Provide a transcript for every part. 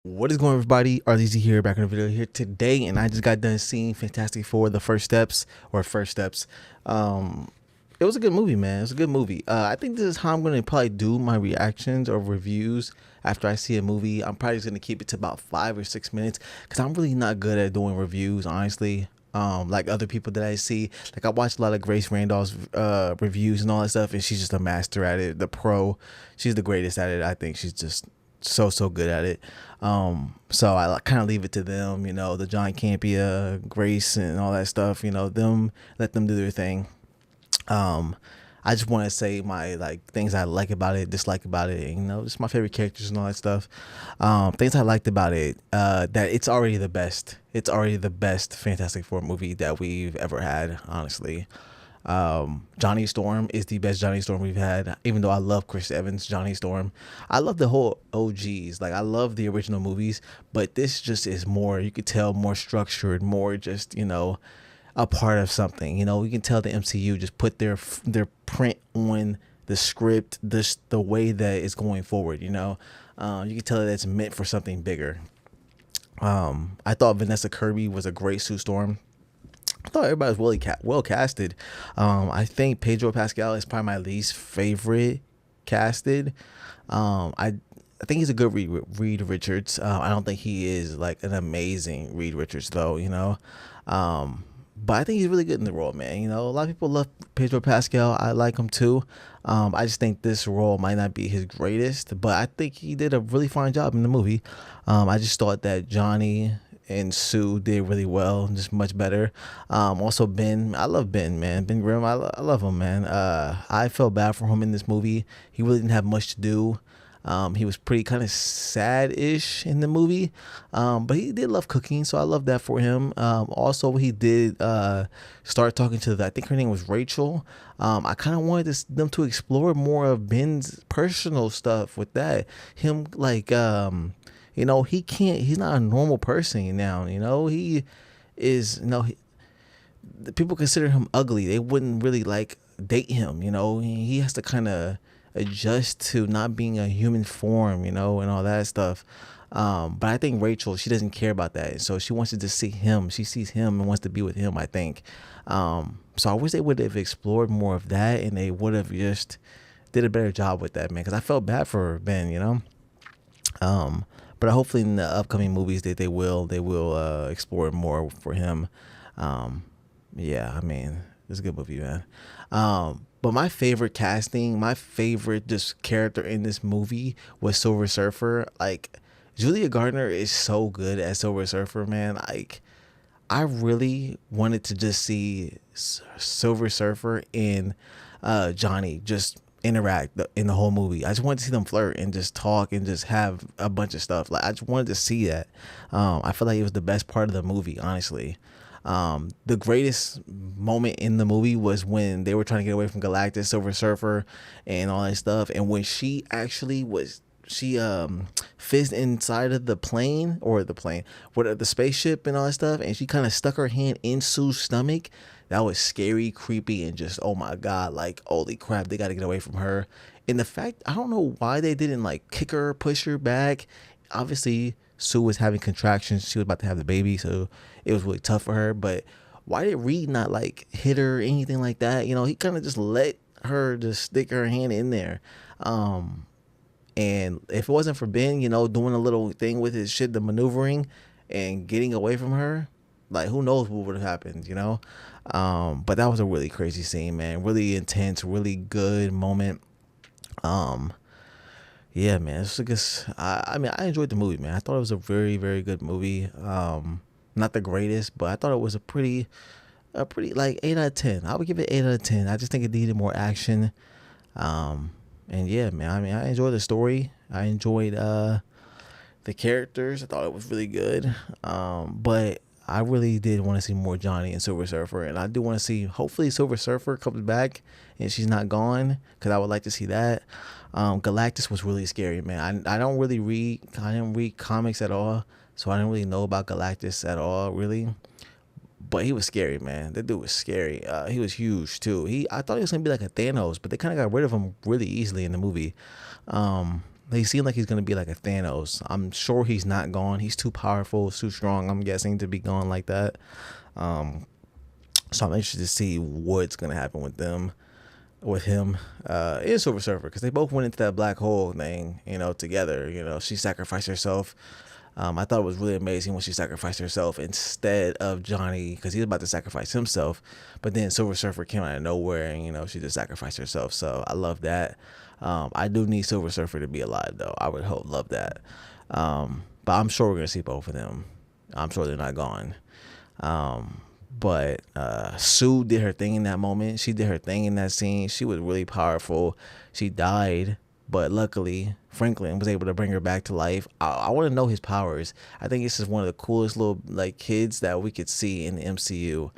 What is going on, everybody? RZZ here, back in the video here today, and I just got done seeing Fantastic Four: The First Steps or First Steps. Um, it was a good movie, man. It was a good movie. I think this is how I'm gonna probably do my reactions or reviews after I see a movie. I'm probably just gonna keep it to about 5 or 6 minutes because I'm really not good at doing reviews, honestly. Like other people that I see, like I watch a lot of Grace Randolph's reviews and all that stuff, and she's just a master at it, the pro. She's the greatest at it. I think she's just so good at it. So I kind of leave it to them, the John Campia, Grace, and all that stuff. Them, let them do their thing. Um, I just want to say my like things I like about it, dislike about it, and, just my favorite characters and all that stuff. Things I liked about it, that it's already the best. It's already the best Fantastic Four movie that we've ever had, honestly. Johnny Storm is the best Johnny Storm we've had. Even though I love Chris Evans, Johnny Storm, I love the whole OGs. Like I love the original movies, but this just is more. You could tell more structured, more just a part of something. We can tell the MCU just put their print on the script, the way that it's going forward. You can tell that it's meant for something bigger. I thought Vanessa Kirby was a great Sue Storm. I thought everybody was well casted. I think Pedro Pascal is probably my least favorite casted. I think he's a good Reed Richards. I don't think he is like an amazing Reed Richards though. But I think he's really good in the role, man. A lot of people love Pedro Pascal. I like him too. I just think this role might not be his greatest, but I think he did a really fine job in the movie. I just thought that Johnny and Sue did really well, just much better. Also Ben, I love Ben, man. Ben Grimm, I love him, man. I felt bad for him in this movie. He really didn't have much to do. He was pretty kind of sad-ish in the movie, but he did love cooking, so I love that for him. Also, he did start talking to I think her name was Rachel. I kind of wanted them to explore more of Ben's personal stuff with that. Him like he's not a normal person now. He is the people consider him ugly. They wouldn't really like date him. He has to kind of adjust to not being a human form, and all that stuff. But I think Rachel, she doesn't care about that, so she wants to just see him. She sees him and wants to be with him, I think. So I wish they would have explored more of that, and they would have just did a better job with that, man, because I felt bad for Ben. But hopefully in the upcoming movies that they will explore more for him. Yeah, I mean, it's a good movie, man. But my favorite casting, my favorite just character in this movie was Silver Surfer. Like Julia Gardner is so good as Silver Surfer, man. Like I really wanted to just see Silver Surfer and Johnny just interact in the whole movie. I just wanted to see them flirt and just talk and just have a bunch of stuff. Like I just wanted to see that. I feel like it was the best part of the movie, honestly. The greatest moment in the movie was when they were trying to get away from Galactus, Silver Surfer, and all that stuff. And when she actually was, she fizzed inside of the plane or the spaceship and all that stuff, and she kind of stuck her hand in Sue's stomach. That was scary, creepy, and just oh my god, like holy crap, they got to get away from her. And the fact, I don't know why they didn't like kick her, push her back. Obviously, Sue was having contractions. She was about to have the baby, so it was really tough for her. But why did Reed not like hit her or anything like that? He kind of just let her just stick her hand in there. And if it wasn't for Ben, doing a little thing with his shit, the maneuvering and getting away from her, like who knows what would have happened. But that was a really crazy scene, man. Really intense, really good moment. Um, yeah, man. It's like I mean, I enjoyed the movie, man. I thought it was a very, very good movie. Not the greatest, but I thought it was a pretty like 8 out of 10. I would give it 8 out of 10. I just think it needed more action. And yeah, man. I mean, I enjoyed the story. I enjoyed the characters. I thought it was really good. But I really did want to see more Johnny and Silver Surfer, and I do want to see. Hopefully, Silver Surfer comes back and she's not gone, because I would like to see that. Galactus was really scary, man. I don't really read. I didn't read comics at all, so I didn't really know about Galactus at all, really. But he was scary, man. That dude was scary. He was huge too. I thought he was gonna be like a Thanos, but they kind of got rid of him really easily in the movie. He seemed like he's gonna be like a Thanos. I'm sure he's not gone. He's too powerful, too strong, I'm guessing, to be gone like that. Um, so I'm interested to see what's gonna happen with them, with him, and Silver Surfer, because they both went into that black hole thing, together. She sacrificed herself. I thought it was really amazing when she sacrificed herself instead of Johnny, because he was about to sacrifice himself, but then Silver Surfer came out of nowhere, and she just sacrificed herself. So I love that. I do need Silver Surfer to be alive, though. I would love that. But I'm sure we're gonna see both of them. I'm sure they're not gone. But Sue did her thing in that moment. She did her thing in that scene. She was really powerful. She died, but luckily Franklin was able to bring her back to life. I want to know his powers. I think this is one of the coolest little kids that we could see in the MCU.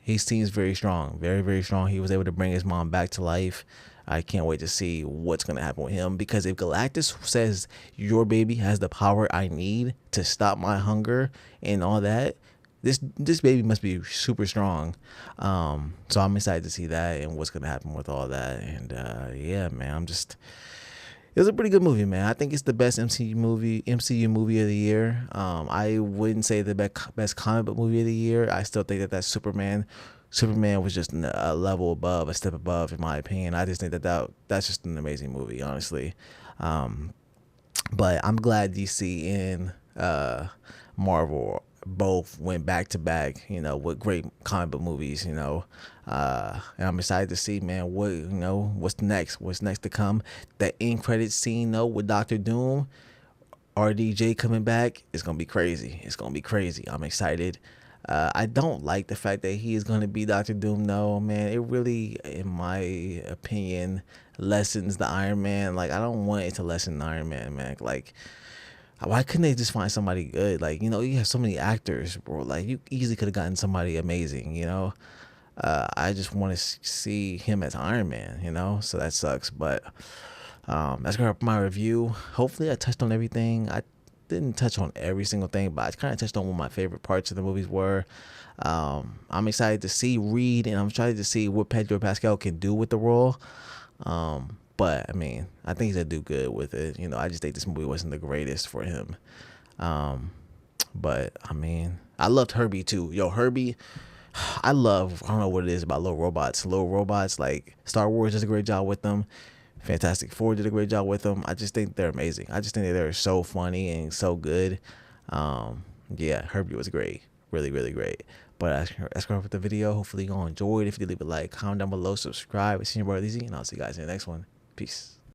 He seems very strong, very, very strong. He was able to bring his mom back to life. I can't wait to see what's going to happen with him, because if Galactus says your baby has the power I need to stop my hunger and all that, this baby must be super strong. So I'm excited to see that and what's going to happen with all that. And yeah, man, it was a pretty good movie, man. I think it's the best MCU movie of the year. I wouldn't say the best comic book movie of the year. I still think that's Superman. Superman was just a level above, a step above, in my opinion. I just think that's just an amazing movie, honestly. But I'm glad DC and Marvel both went back to back, with great comic book movies, and I'm excited to see, man, what's next to come. That end credit scene, though, with Doctor Doom, RDJ coming back, it's gonna be crazy. I'm excited. I don't like the fact that he is going to be Doctor Doom, though, man. It really, in my opinion, lessens the Iron Man. I don't want it to lessen Iron Man, man. Why couldn't they just find somebody good? You have so many actors, bro. You easily could have gotten somebody amazing, I just want to see him as Iron Man, so that sucks. But that's gonna be my review. Hopefully I touched on everything. I didn't touch on every single thing, but I kind of touched on what my favorite parts of the movies were. I'm excited to see Reed, and I'm excited to see what Pedro Pascal can do with the role. But I mean, I think he's gonna do good with it. I just think this movie wasn't the greatest for him. But I mean, I loved Herbie too. Yo, Herbie, I don't know what it is about little robots. Like Star Wars does a great job with them. Fantastic Four did a great job with them. I just think they're amazing. I just think that they're so funny and so good. Yeah, Herbie was great. Really, really great. But that's going for the video. Hopefully you all enjoyed. If you did, leave a like, comment down below, subscribe. It's your boy Lizzy, and I'll see you guys in the next one. Peace.